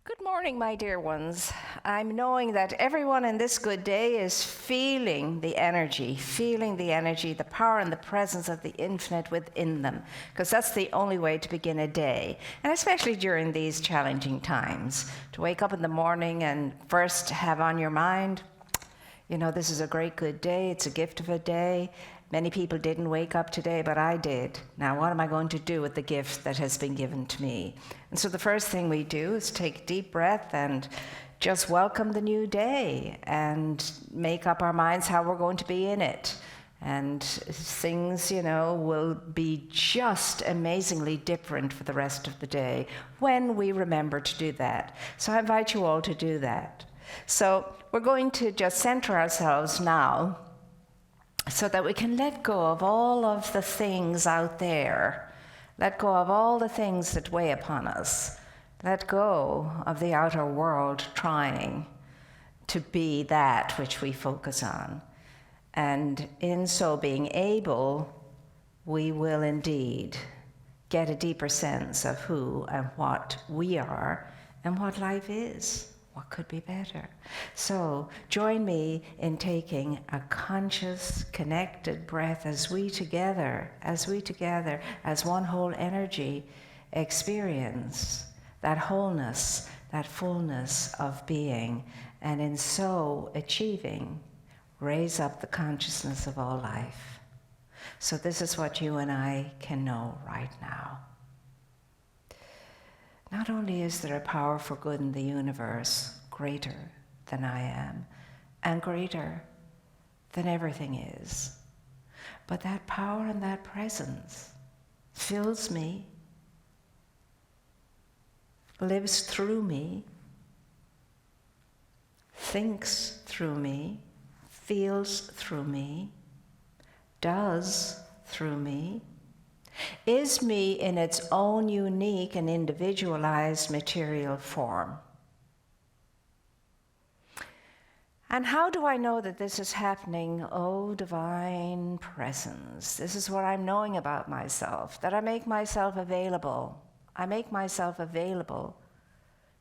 Good morning, my dear ones. I'm knowing that everyone in this good day is feeling the energy, the power and the presence of the infinite within them, because that's the only way to begin a day, and especially during these challenging times. To wake up in the morning and first have on your mind, this is a great good day, it's a gift of a day. Many people didn't wake up today, but I did. Now, what am I going to do with the gift that has been given to me? And so the first thing we do is take a deep breath and just welcome the new day and make up our minds how we're going to be in it. And things, will be just amazingly different for the rest of the day when we remember to do that. So I invite you all to do that. So we're going to just center ourselves now, so that we can let go of all of the things out there, let go of all the things that weigh upon us, let go of the outer world trying to be that which we focus on. And in so being able, we will indeed get a deeper sense of who and what we are and what life is. What could be better? So join me in taking a conscious, connected breath as we together, as one whole energy, experience that wholeness, that fullness of being, and in so achieving, raise up the consciousness of all life. So this is what you and I can know right now. Not only is there a power for good in the universe greater than I am, and greater than everything is, but that power and that presence fills me, lives through me, thinks through me, feels through me, does through me, is me in its own unique and individualized material form. And how do I know that this is happening? Oh, divine presence. This is what I'm knowing about myself, that I make myself available. I make myself available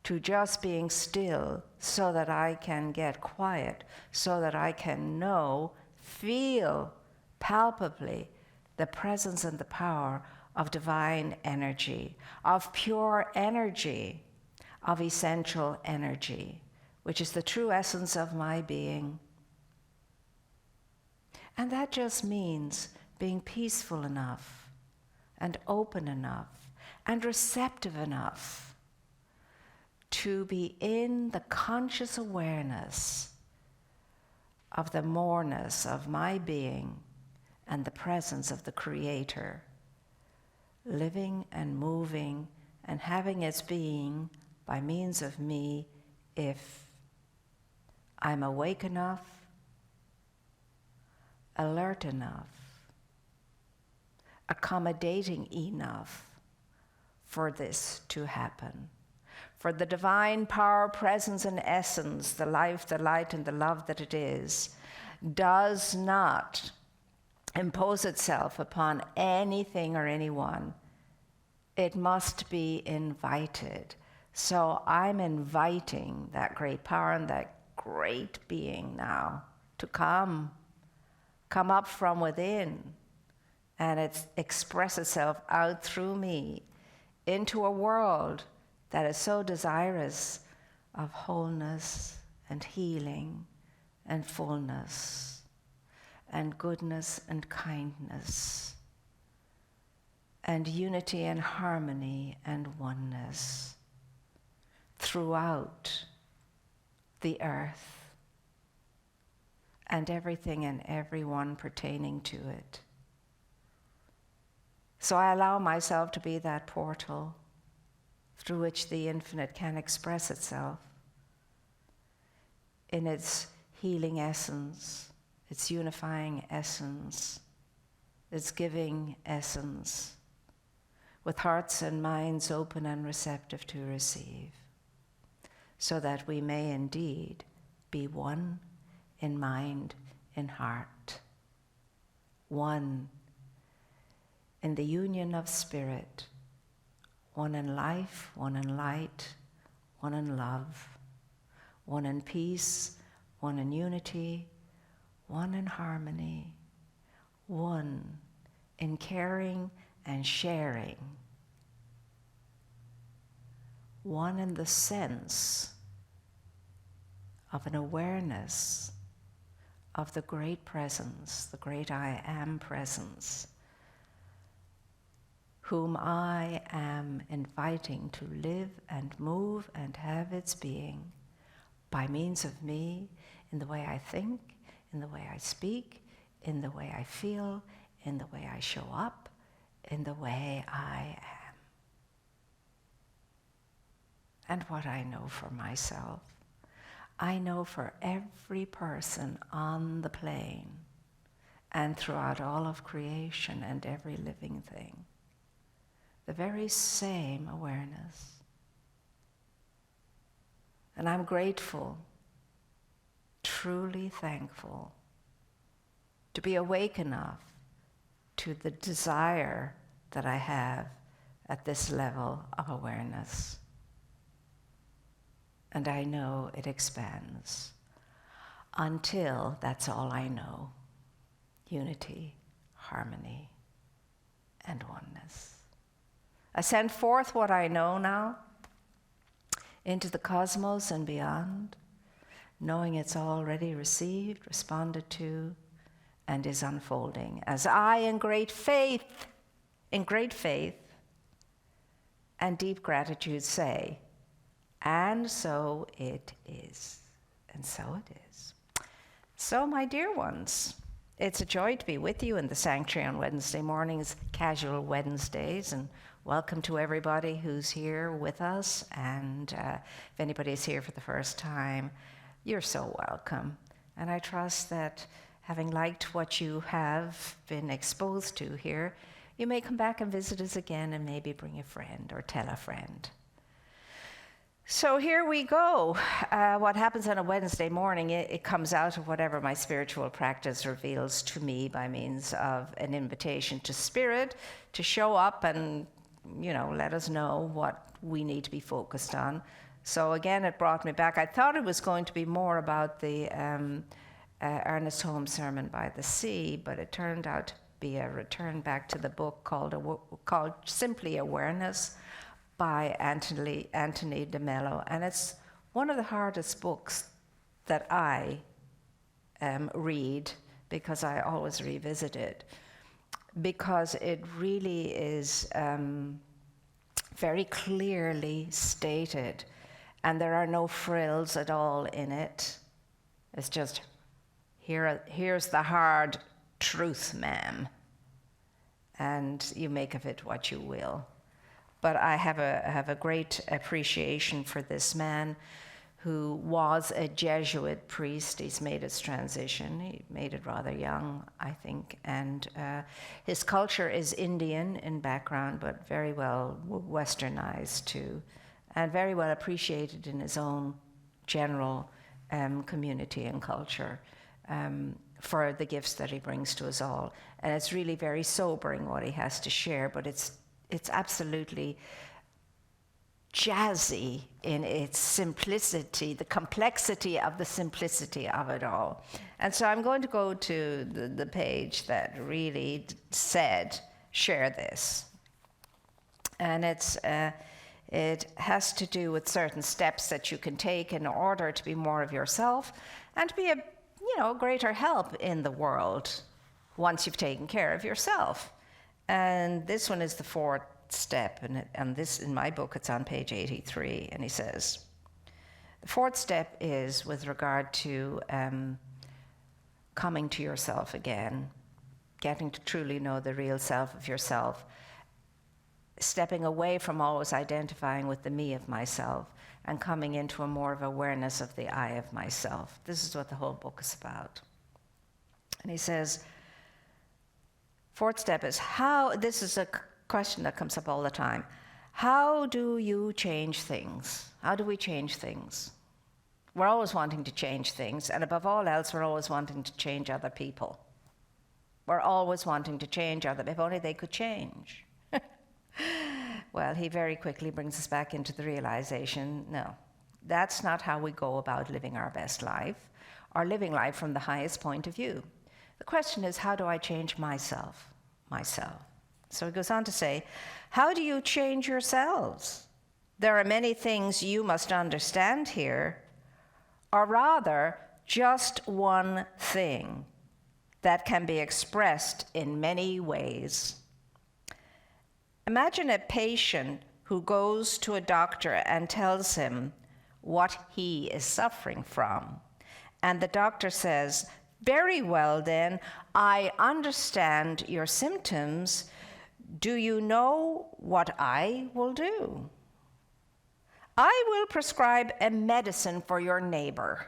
to just being still so that I can get quiet, so that I can know, feel palpably the presence and the power of divine energy, of pure energy, of essential energy, which is the true essence of my being. And that just means being peaceful enough and open enough and receptive enough to be in the conscious awareness of the moreness of my being and the presence of the Creator, living and moving and having its being by means of me if I'm awake enough, alert enough, accommodating enough for this to happen. For the divine power, presence, and essence, the life, the light, and the love that it is, does not impose itself upon anything or anyone. It must be invited. So I'm inviting that great power and that great being now to come up from within and express itself out through me into a world that is so desirous of wholeness and healing and fullness and goodness and kindness and unity and harmony and oneness throughout the earth and everything and everyone pertaining to it. So I allow myself to be that portal through which the infinite can express itself in its healing essence, its unifying essence, its giving essence, with hearts and minds open and receptive to receive, so that we may indeed be one in mind, in heart, one in the union of spirit, one in life, one in light, one in love, one in peace, one in unity, one in harmony, one in caring and sharing, one in the sense of an awareness of the great presence, the great I am presence, whom I am inviting to live and move and have its being by means of me, in the way I think, in the way I speak, in the way I feel, in the way I show up, in the way I am. And what I know for myself, I know for every person on the plane and throughout all of creation and every living thing, the very same awareness. And I'm grateful, truly thankful, to be awake enough to the desire that I have at this level of awareness. And I know it expands until that's all I know: unity, harmony, and oneness. I send forth what I know now into the cosmos and beyond, knowing it's already received, responded to, and is unfolding, as I, in great faith and deep gratitude, say, and so it is, and so it is. So, my dear ones, it's a joy to be with you in the sanctuary on Wednesday mornings, casual Wednesdays, and welcome to everybody who's here with us. And if anybody's here for the first time, you're so welcome. And I trust that having liked what you have been exposed to here, you may come back and visit us again and maybe bring a friend or tell a friend. So here we go. What happens on a Wednesday morning, it comes out of whatever my spiritual practice reveals to me by means of an invitation to Spirit to show up and, let us know what we need to be focused on. So again, it brought me back. I thought it was going to be more about the Ernest Holmes Sermon by the Sea, but it turned out to be a return back to the book called simply Awareness, by Anthony de Mello. And it's one of the hardest books that I read, because I always revisit it, because it really is very clearly stated, and there are no frills at all in it. It's just, here's the hard truth, ma'am, and you make of it what you will. But I have a great appreciation for this man who was a Jesuit priest. He's made his transition. He made it rather young, I think. And his culture is Indian in background, but very well westernized too, and very well appreciated in his own general community and culture for the gifts that he brings to us all. And it's really very sobering what he has to share, but it's absolutely jazzy in its simplicity, the complexity of the simplicity of it all. And so I'm going to go to the page that really said, share this. And it has to do with certain steps that you can take in order to be more of yourself and to be a greater help in the world once you've taken care of yourself. And this one is the fourth step, and this, in my book, it's on page 83, and he says, the fourth step is with regard to coming to yourself again, getting to truly know the real self of yourself, stepping away from always identifying with the me of myself, and coming into a more of awareness of the I of myself. This is what the whole book is about. And he says, fourth step is this is a question that comes up all the time. How do you change things? How do we change things? We're always wanting to change things, and above all else, we're always wanting to change other people. We're always wanting to change other people, if only they could change. Well, he very quickly brings us back into the realization, no, That's not how we go about living our best life, or living life from the highest point of view. The question is, how do I change myself? So he goes on to say, how do you change yourselves? There are many things you must understand here, or rather, just one thing that can be expressed in many ways. Imagine a patient who goes to a doctor and tells him what he is suffering from. And the doctor says, very well then, I understand your symptoms. Do you know what I will do? I will prescribe a medicine for your neighbor.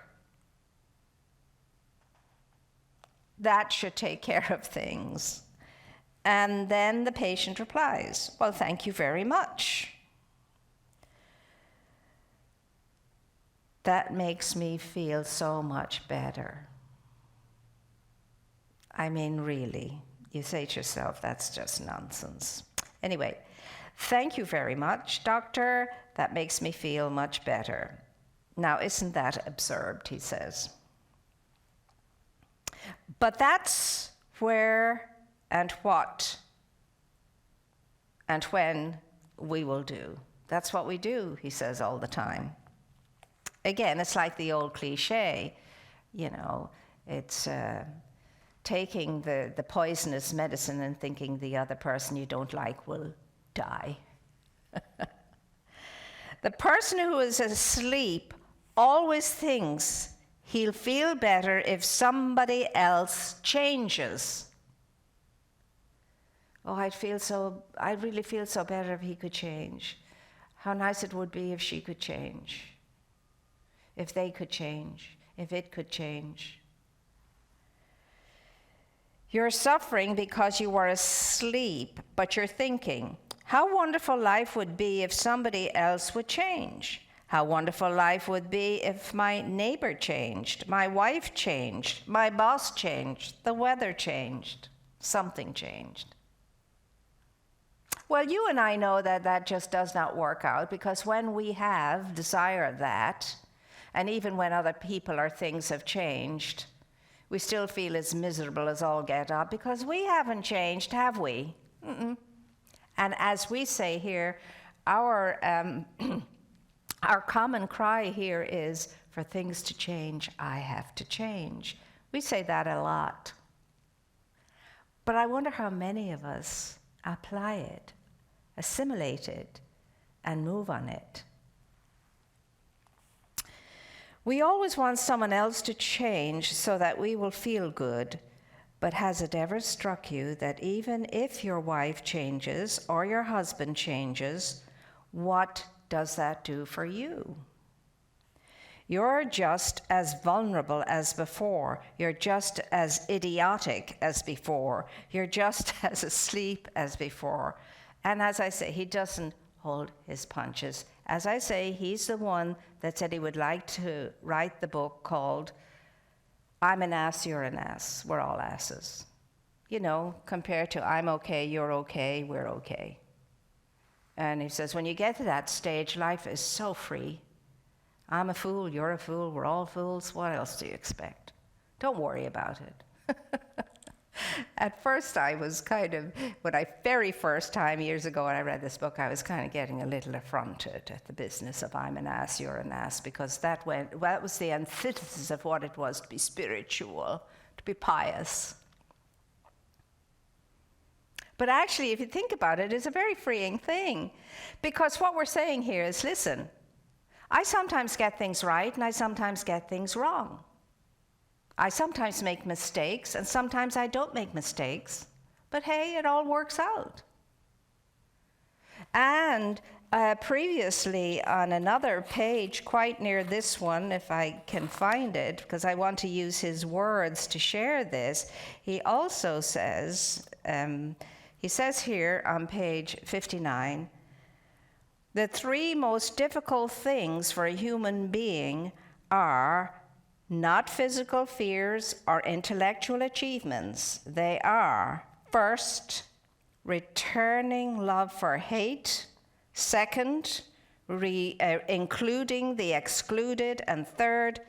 That should take care of things. And then the patient replies, well, thank you very much. That makes me feel so much better. I mean, really, you say to yourself, that's just nonsense. Anyway, thank you very much, doctor. That makes me feel much better. Now, isn't that absurd, he says. But that's where and what and when we will do. That's what we do, he says all the time. Again, it's like the old cliche, it's taking the poisonous medicine and thinking the other person you don't like will die. The person who is asleep always thinks he'll feel better if somebody else changes. Oh, I'd really feel so better if he could change. How nice it would be if she could change. If they could change. If it could change. You're suffering because you were asleep, but you're thinking, how wonderful life would be if somebody else would change. How wonderful life would be if my neighbor changed, my wife changed, my boss changed, the weather changed, something changed. Well, you and I know that that just does not work out, because when we have desire that, and even when other people or things have changed, we still feel as miserable as all get up, because we haven't changed, have we? Mm-mm. And as we say here, our common cry here is, for things to change, I have to change. We say that a lot. But I wonder how many of us apply it, assimilate it, and move on it. We always want someone else to change so that we will feel good. But has it ever struck you that even if your wife changes or your husband changes, what does that do for you? You're just as vulnerable as before. You're just as idiotic as before. You're just as asleep as before. And as I say, he doesn't hold his punches. As I say, he's the one that said he would like to write the book called I'm an ass, you're an ass. We're all asses. Compared to I'm okay, you're okay, we're okay. And he says, when you get to that stage, life is so free. I'm a fool, you're a fool, we're all fools. What else do you expect? Don't worry about it. At first, I was very first time years ago when I read this book, I was kind of getting a little affronted at the business of I'm an ass, you're an ass, because that was the antithesis of what it was to be spiritual, to be pious. But actually, if you think about it, it's a very freeing thing, because what we're saying here is, listen, I sometimes get things right and I sometimes get things wrong. I sometimes make mistakes, and sometimes I don't make mistakes. But hey, it all works out. And previously, on another page, quite near this one, if I can find it, because I want to use his words to share this, he also says, he says here on page 59, the three most difficult things for a human being are not physical fears or intellectual achievements. They are, first, returning love for hate. Second, including the excluded, and third,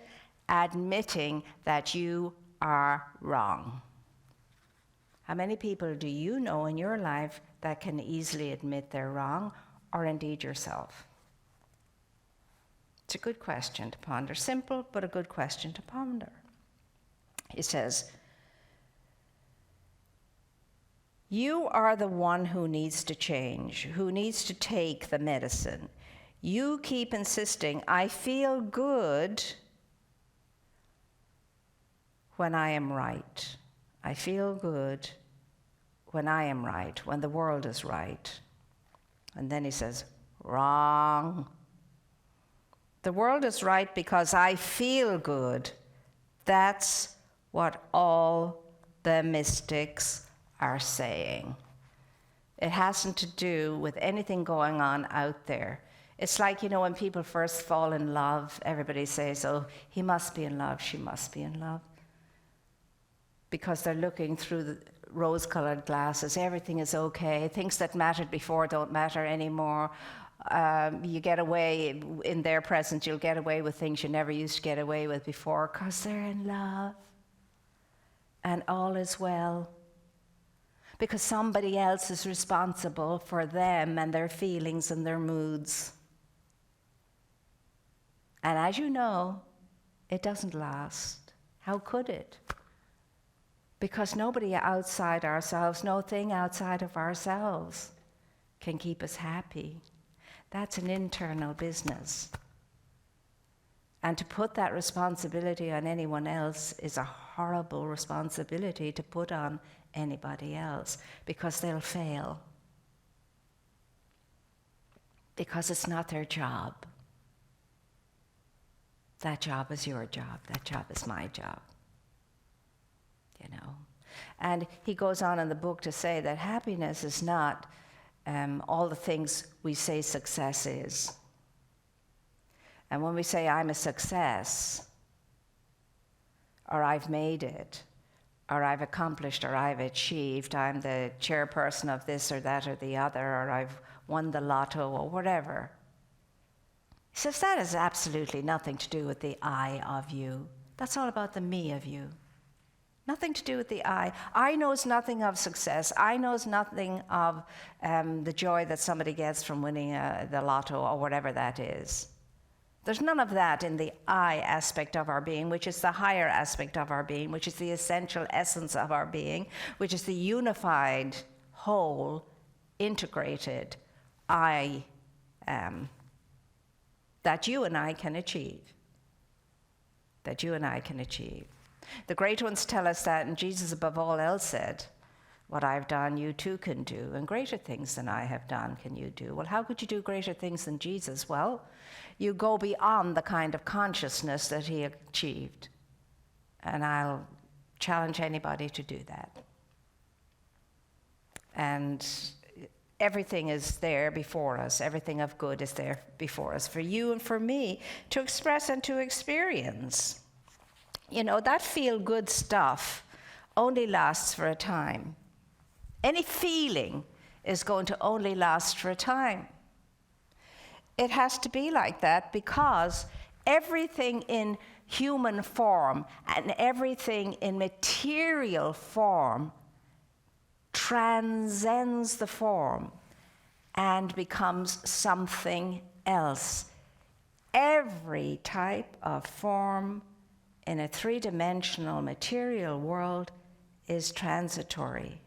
admitting that you are wrong. How many people do you know in your life that can easily admit they're wrong, or indeed yourself? It's a good question to ponder. Simple, but a good question to ponder. He says, you are the one who needs to change, who needs to take the medicine. You keep insisting, I feel good when I am right. I feel good when I am right, when the world is right. And then he says, wrong. The world is right because I feel good. That's what all the mystics are saying. It hasn't to do with anything going on out there. It's like, when people first fall in love, everybody says, oh, he must be in love, she must be in love. Because they're looking through the rose-colored glasses. Everything is okay. Things that mattered before don't matter anymore. You get away, in their presence, you'll get away with things you never used to get away with before because they're in love. And all is well. Because somebody else is responsible for them and their feelings and their moods. And as you know, it doesn't last. How could it? Because nobody outside ourselves, no thing outside of ourselves can keep us happy. That's an internal business. And to put that responsibility on anyone else is a horrible responsibility to put on anybody else, because they'll fail. Because it's not their job. That job is your job. That job is my job. And he goes on in the book to say that happiness is not all the things we say success is. And when we say I'm a success, or I've made it, or I've accomplished, or I've achieved, I'm the chairperson of this or that or the other, or I've won the lotto or whatever. He says that has absolutely nothing to do with the I of you. That's all about the me of you. Nothing to do with the I. I knows nothing of success. I knows nothing of the joy that somebody gets from winning the lotto or whatever that is. There's none of that in the I aspect of our being, which is the higher aspect of our being, which is the essential essence of our being, which is the unified, whole, integrated I am that you and I can achieve. That you and I can achieve. The great ones tell us that, and Jesus above all else said, what I've done, you too can do, and greater things than I have done can you do. Well, how could you do greater things than Jesus? Well, you go beyond the kind of consciousness that he achieved. And I'll challenge anybody to do that. And everything is there before us. Everything of good is there before us, for you and for me to express and to experience. That feel-good stuff only lasts for a time. Any feeling is going to only last for a time. It has to be like that because everything in human form and everything in material form transcends the form and becomes something else. Every type of form in a three-dimensional material world is transitory,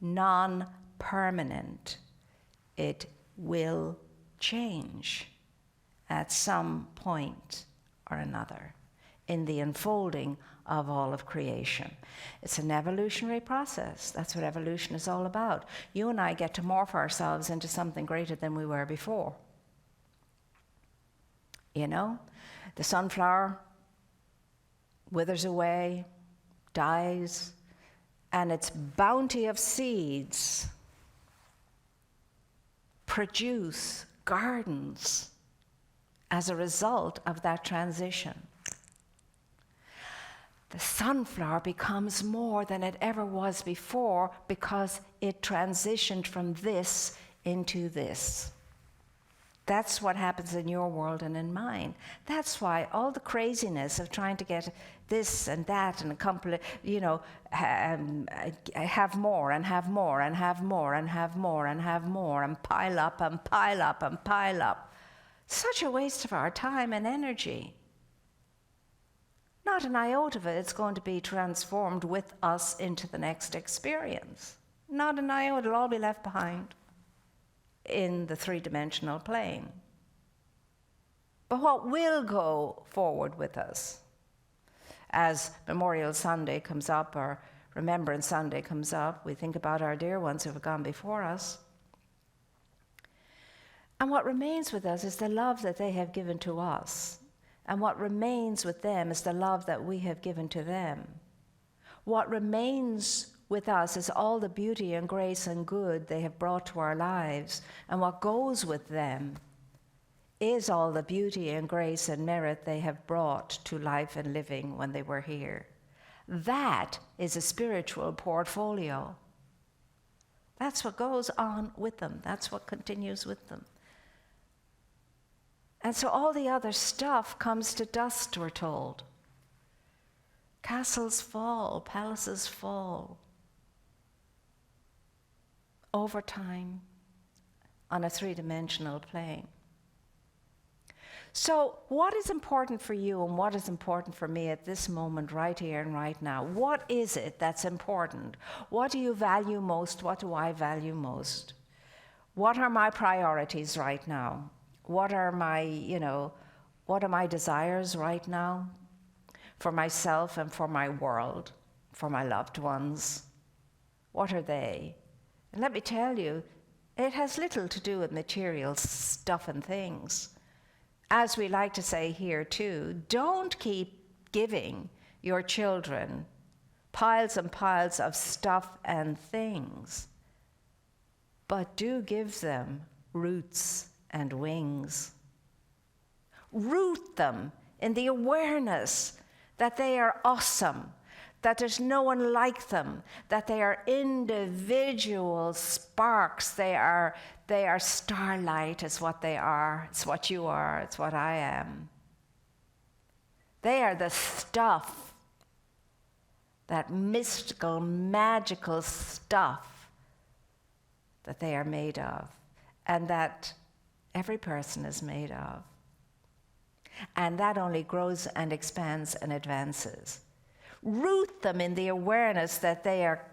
non-permanent. It will change at some point or another in the unfolding of all of creation. It's an evolutionary process. That's what evolution is all about. You and I get to morph ourselves into something greater than we were before. The sunflower withers away, dies, and its bounty of seeds produce gardens as a result of that transition. The sunflower becomes more than it ever was before because it transitioned from this into this. That's what happens in your world and in mine. That's why all the craziness of trying to get this and that and accomplish, have more and have more and have more and have more and have more and pile up and pile up and pile up. Such a waste of our time and energy. Not an iota of it is going to be transformed with us into the next experience. Not an iota, it'll all be left behind in the three-dimensional plane. But what will go forward with us as Memorial Sunday comes up or Remembrance Sunday comes up, we think about our dear ones who have gone before us. And what remains with us is the love that they have given to us. And what remains with them is the love that we have given to them. What remains with us is all the beauty and grace and good they have brought to our lives. And what goes with them is all the beauty and grace and merit they have brought to life and living when they were here. That is a spiritual portfolio. That's what goes on with them. That's what continues with them. And so all the other stuff comes to dust, we're told. Castles fall, palaces fall. Over time, on a three-dimensional plane. So what is important for you and what is important for me at this moment, right here and right now? What is it that's important? What do you value most? What do I value most? What are my priorities right now? What are my desires right now for myself and for my world, for my loved ones? What are they? And let me tell you, it has little to do with material stuff and things. As we like to say here too, don't keep giving your children piles and piles of stuff and things, but do give them roots and wings. Root them in the awareness that they are awesome, that there's no one like them, that they are individual sparks. They are starlight, is what they are. It's what you are. It's what I am. They are the stuff, that mystical, magical stuff that they are made of, and that every person is made of. And that only grows and expands and advances. Root them in the awareness that they are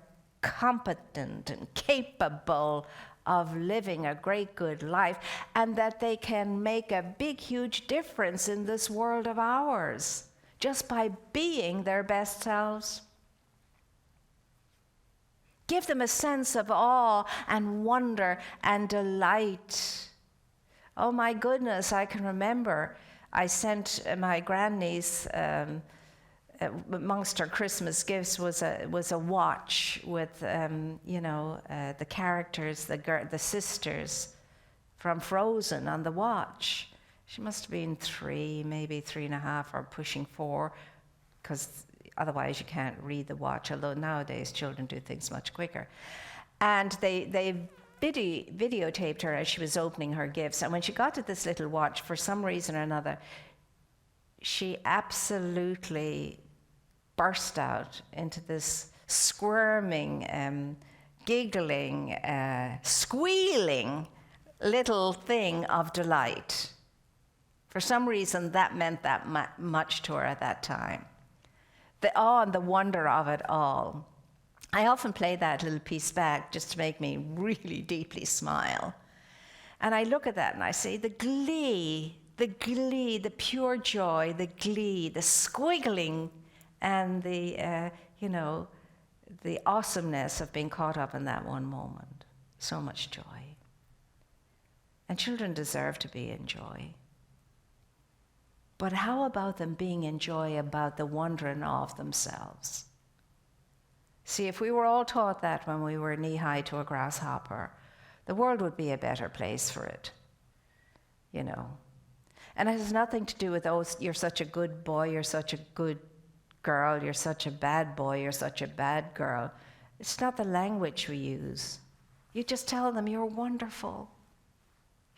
competent and capable of living a great good life, and that they can make a big, huge difference in this world of ours just by being their best selves. Give them a sense of awe and wonder and delight. Oh my goodness, I can remember I sent my grandniece, amongst her Christmas gifts was a watch with the characters, the sisters from Frozen on the watch. She must have been 3, maybe 3.5, or pushing 4, because otherwise you can't read the watch, although nowadays children do things much quicker. And they videotaped her as she was opening her gifts, and when she got to this little watch, for some reason or another, she absolutely burst out into this squirming, giggling, squealing little thing of delight. For some reason, that meant that much to her at that time. The awe and the wonder of it all. I often play that little piece back just to make me really deeply smile. And I look at that and I say, the glee, the pure joy, the glee, the squiggling, and the awesomeness of being caught up in that one moment. So much joy. And children deserve to be in joy. But how about them being in joy about the wonder and awe of themselves? See, if we were all taught that when we were knee-high to a grasshopper, the world would be a better place for it, And it has nothing to do with, oh, you're such a good boy, you're such a good girl, you're such a bad boy, you're such a bad girl. It's not the language we use. You just tell them you're wonderful.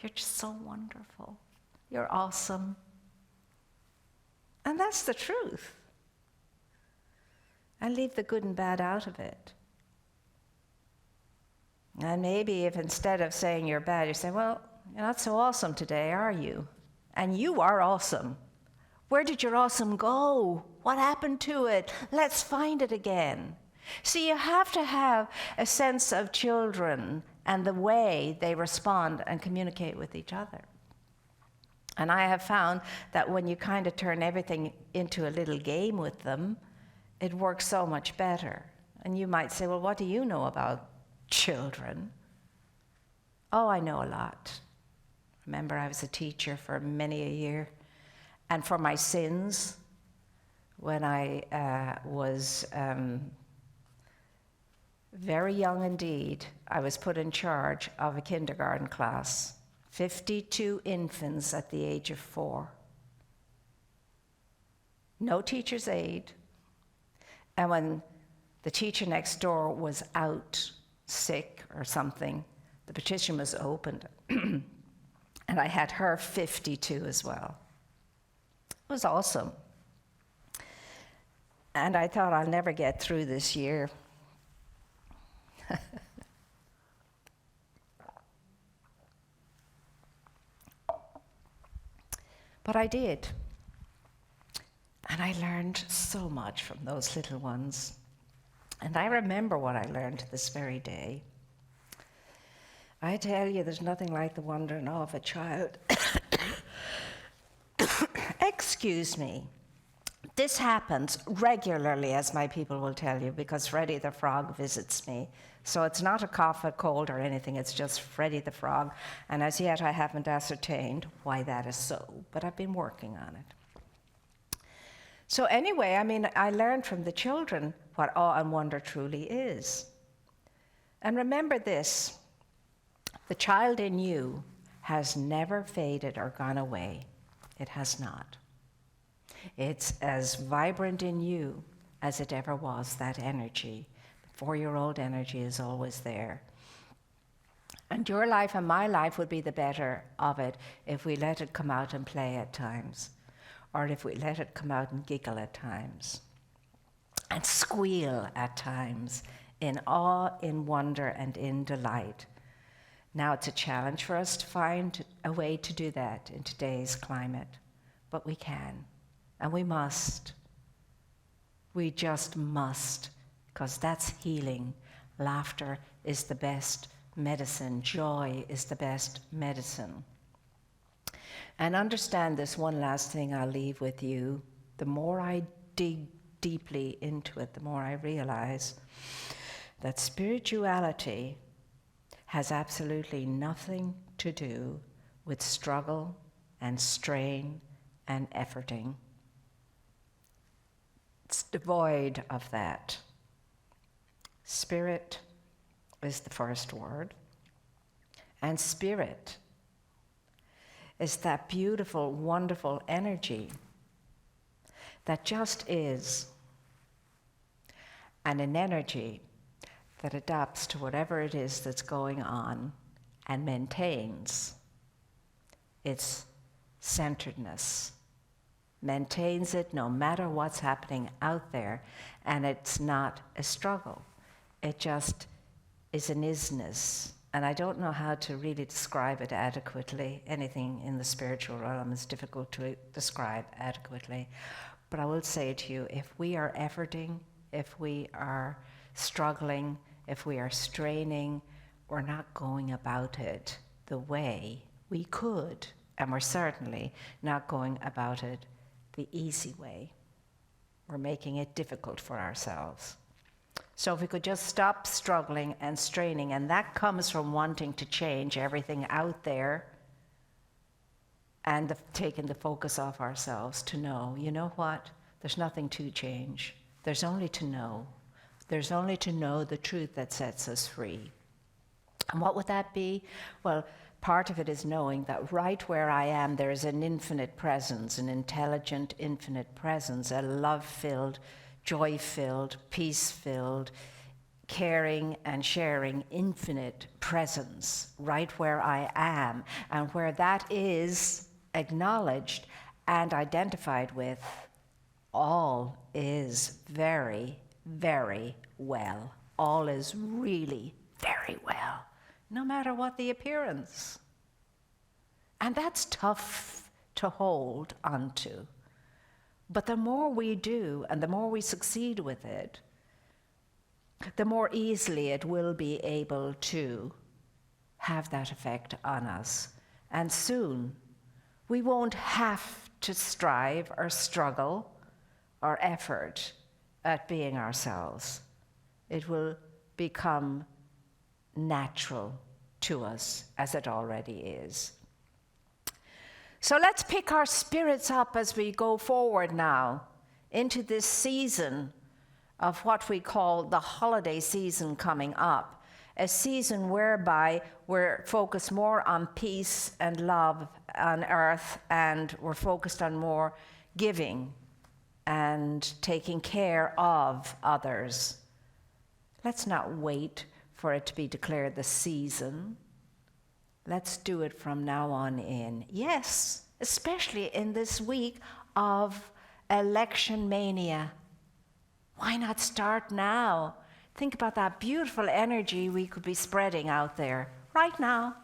You're just so wonderful. You're awesome. And that's the truth. And leave the good and bad out of it. And maybe if instead of saying you're bad, you say, well, you're not so awesome today, are you? And you are awesome. Where did your awesome go? What happened to it? Let's find it again. See, you have to have a sense of children and the way they respond and communicate with each other. And I have found that when you kind of turn everything into a little game with them, it works so much better. And you might say, well, what do you know about children? Oh, I know a lot. Remember, I was a teacher for many a year. And for my sins, when I was very young indeed, I was put in charge of a kindergarten class, 52 infants at the age of 4. No teacher's aide. And when the teacher next door was out sick or something, the petition was opened. And I had her 52 as well. It was awesome. And I thought, I'll never get through this year. But I did. And I learned so much from those little ones. And I remember what I learned to this very day. I tell you, there's nothing like the wonder and awe of a child. Excuse me. This happens regularly, as my people will tell you, because Freddy the Frog visits me. So it's not a cough, a cold, or anything. It's just Freddy the Frog. And as yet, I haven't ascertained why that is so. But I've been working on it. So anyway, I learned from the children what awe and wonder truly is. And remember this. The child in you has never faded or gone away. It has not. It's as vibrant in you as it ever was, that energy. The 4-year-old energy is always there. And your life and my life would be the better of it if we let it come out and play at times, or if we let it come out and giggle at times, and squeal at times, in awe, in wonder, and in delight. Now, it's a challenge for us to find a way to do that in today's climate, but we can, and we must. We just must, because that's healing. Laughter is the best medicine. Joy is the best medicine. And understand this one last thing I'll leave with you. The more I dig deeply into it, the more I realize that spirituality has absolutely nothing to do with struggle and strain and efforting. It's devoid of that. Spirit is the first word. And spirit is that beautiful, wonderful energy that just is. And an energy that adapts to whatever it is that's going on and maintains its centeredness, maintains it no matter what's happening out there, and it's not a struggle. It just is an isness. And I don't know how to really describe it adequately. Anything in the spiritual realm is difficult to describe adequately. But I will say to you, if we are efforting, if we are struggling, if we are straining, we're not going about it the way we could, and we're certainly not going about it the easy way. We're making it difficult for ourselves. So if we could just stop struggling and straining, and that comes from wanting to change everything out there and taking the focus off ourselves to know, you know what? There's nothing to change. There's only to know. There's only to know the truth that sets us free. And what would that be? Well, part of it is knowing that right where I am, there is an infinite presence, an intelligent, infinite presence, a love-filled, joy-filled, peace-filled, caring and sharing infinite presence right where I am, and where that is acknowledged and identified with, all is very, very well. All is really very well, no matter what the appearance. And that's tough to hold onto. But the more we do and the more we succeed with it, the more easily it will be able to have that effect on us. And soon, we won't have to strive or struggle or effort at being ourselves. It will become natural to us, as it already is. So let's pick our spirits up as we go forward now into this season of what we call the holiday season coming up, a season whereby we're focused more on peace and love on earth, and we're focused on more giving and taking care of others. Let's not wait for it to be declared the season. Let's do it from now on in. Yes, especially in this week of election mania. Why not start now? Think about that beautiful energy we could be spreading out there right now,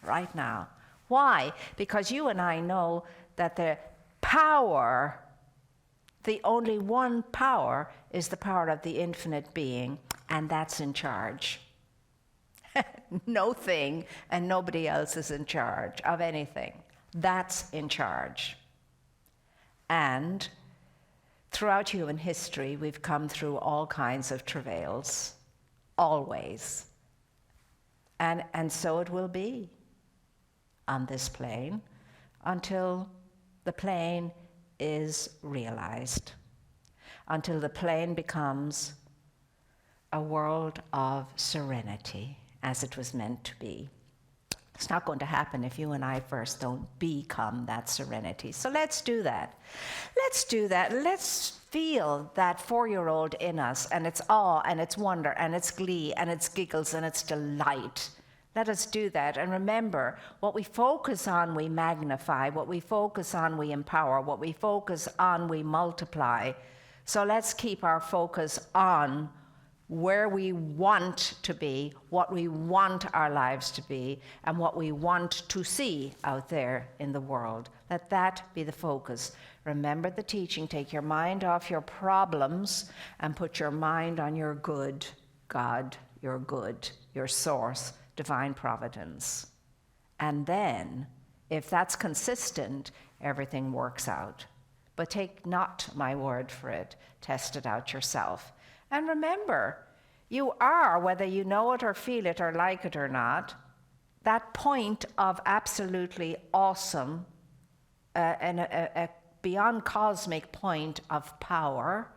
right now. Why? Because you and I know that the power, the only one power, is the power of the infinite being, and that's in charge. No thing and nobody else is in charge of anything. That's in charge. And throughout human history, we've come through all kinds of travails, always. And so it will be on this plane until the plane is realized, until the plane becomes a world of serenity, as it was meant to be. It's not going to happen if you and I first don't become that serenity. So let's do that. Let's do that. Let's feel that 4-year-old in us, and its awe, and its wonder, and its glee, and its giggles, and its delight. Let us do that. And remember, what we focus on, we magnify. What we focus on, we empower. What we focus on, we multiply. So let's keep our focus on where we want to be, what we want our lives to be, and what we want to see out there in the world. Let that be the focus. Remember the teaching. Take your mind off your problems and put your mind on your good, God, your good, your source, divine providence. And then, if that's consistent, everything works out. But take not my word for it. Test it out yourself. And remember, you are, whether you know it or feel it or like it or not, that point of absolutely awesome and a beyond cosmic point of power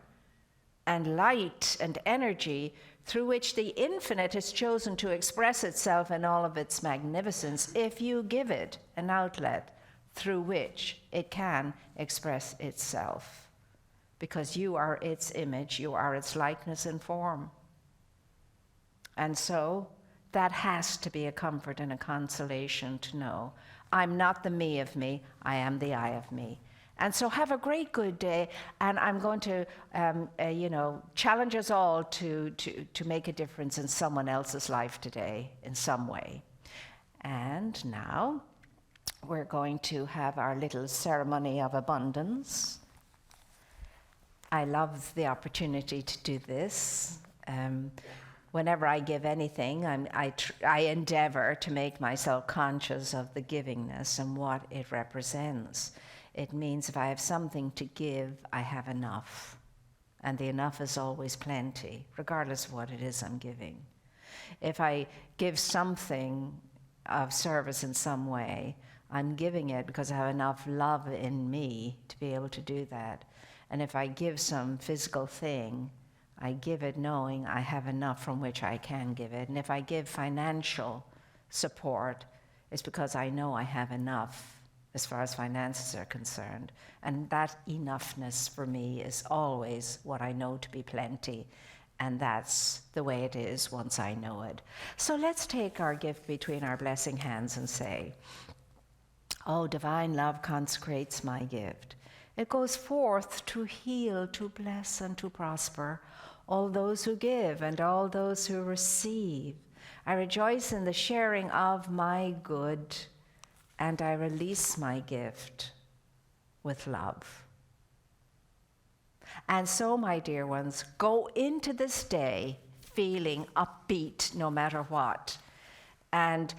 and light and energy through which the infinite has chosen to express itself in all of its magnificence if you give it an outlet through which it can express itself. Because you are its image, you are its likeness and form. And so that has to be a comfort and a consolation to know I'm not the me of me, I am the I of me. And so have a great good day, and I'm going to challenge us all to make a difference in someone else's life today in some way. And now we're going to have our little ceremony of abundance. I love the opportunity to do this. Whenever I give anything, I endeavor to make myself conscious of the givingness and what it represents. It means if I have something to give, I have enough. And the enough is always plenty, regardless of what it is I'm giving. If I give something of service in some way, I'm giving it because I have enough love in me to be able to do that. And if I give some physical thing, I give it knowing I have enough from which I can give it. And if I give financial support, it's because I know I have enough as far as finances are concerned. And that enoughness for me is always what I know to be plenty. And that's the way it is once I know it. So let's take our gift between our blessing hands and say, oh, divine love consecrates my gift. It goes forth to heal, to bless, and to prosper all those who give and all those who receive. I rejoice in the sharing of my good, and I release my gift with love. And so, my dear ones, go into this day feeling upbeat no matter what. And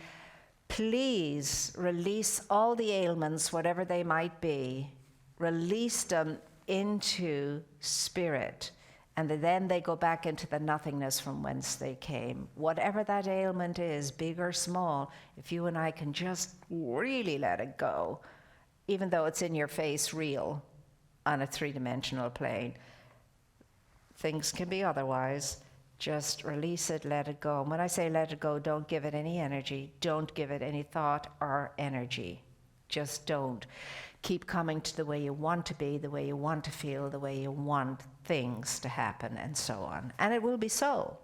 please release all the ailments, whatever they might be, release them into spirit. And then they go back into the nothingness from whence they came. Whatever that ailment is, big or small, if you and I can just really let it go, even though it's in your face real on a three-dimensional plane, things can be otherwise. Just release it, let it go. And when I say let it go, don't give it any energy. Don't give it any thought or energy. Just don't. Keep coming to the way you want to be, the way you want to feel, the way you want things to happen, and so on. And it will be so.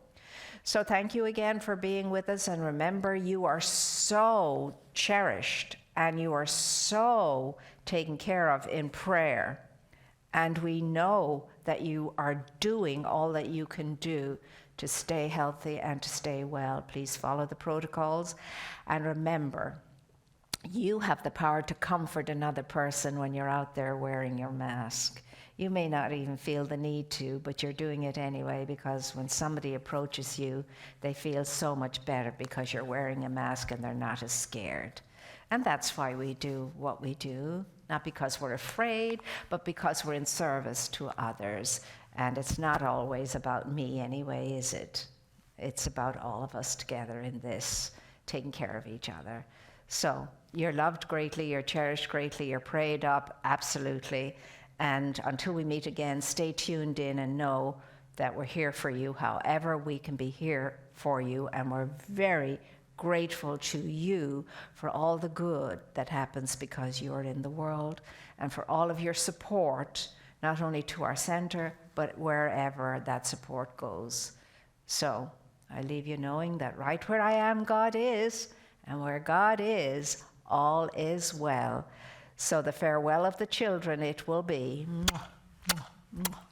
So thank you again for being with us. And remember, you are so cherished and you are so taken care of in prayer. And we know that you are doing all that you can do to stay healthy and to stay well. Please follow the protocols. And remember, you have the power to comfort another person when you're out there wearing your mask. You may not even feel the need to, but you're doing it anyway, because when somebody approaches you, they feel so much better because you're wearing a mask and they're not as scared. And that's why we do what we do, not because we're afraid, but because we're in service to others. And it's not always about me anyway, is it? It's about all of us together in this, taking care of each other. So you're loved greatly, you're cherished greatly, you're prayed up, absolutely. And until we meet again, stay tuned in and know that we're here for you, however we can be here for you. And we're very grateful to you for all the good that happens because you're in the world, and for all of your support, not only to our center, but wherever that support goes. So I leave you knowing that right where I am, God is, and where God is, all is well. So the farewell of the children it will be. Mwah, mwah, mwah.